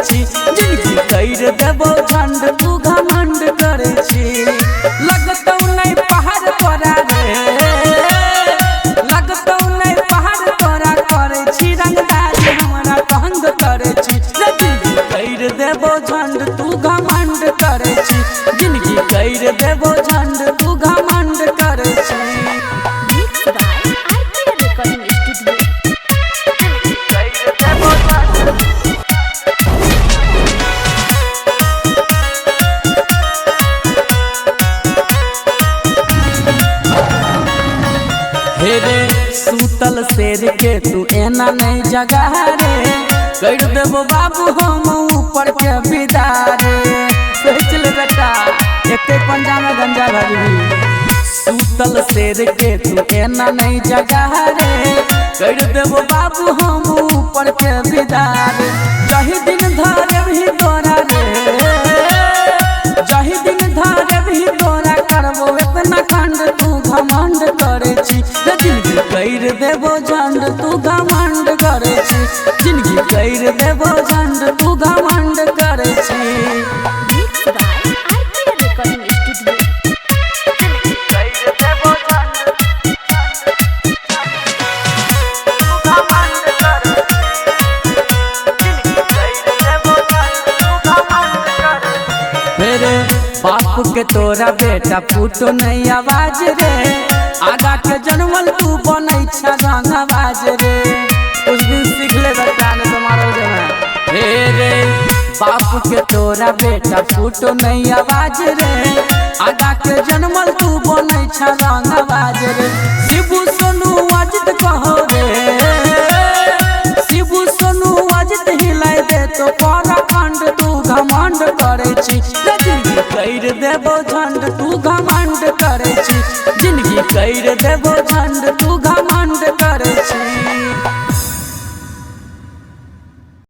छी, जिंदगी कर देबो झंड तू घमंड करे छी। लगतौ नहीं पहाड़ तोरा रे, लगतौ नहीं पहाड़ तोरा करे छी, रंगदारी हमरा तंग करे छी। जिंदगी कर देबो झंड तू घमंड करे छी, जिंदगी कर देबो झंड तू घमंड करे छी। हेरे सूतल शेर के तू एना नहीं जगा रे, कर देबो बाबू हम ऊपर के बिदारे। सोच ले बेटा एक पंजा में गंजा भरबी। सूतल शेर के तू एना नहीं जगा रे, कर देबो बाबू हम ऊपर के बिदारे। जही दिन धरे भी तोरा रे, जही दिन धरे भी तोरा करबो इतना खंड तू घमंड करे छी। जिंदगी कर देबो झंड तू घमंड करे छी, जिंदगी कर देबो झंड तू घमंड करे छी। मेरे बाप के तोरा बेटा फूटो नहीं आवाज रे, आगा के जनमल तू बनै छ रंगबाज रे। उस दिन सीख ले बेटा ने तुम्हारा जना। हे रे बाप के तोरा बेटा फूटो नहीं आवाज रे, आगा के जनमल तू बनै छ रंगबाज रे। शिबू सोनू अजित कहो रे, शिबू सोनू अजित हिलाई दे तो पारा खंड तू घमंड करे छी। जिंदगी कर देबो झंड तू घमंड करे छी, जिंदगी कर देबो झंड तू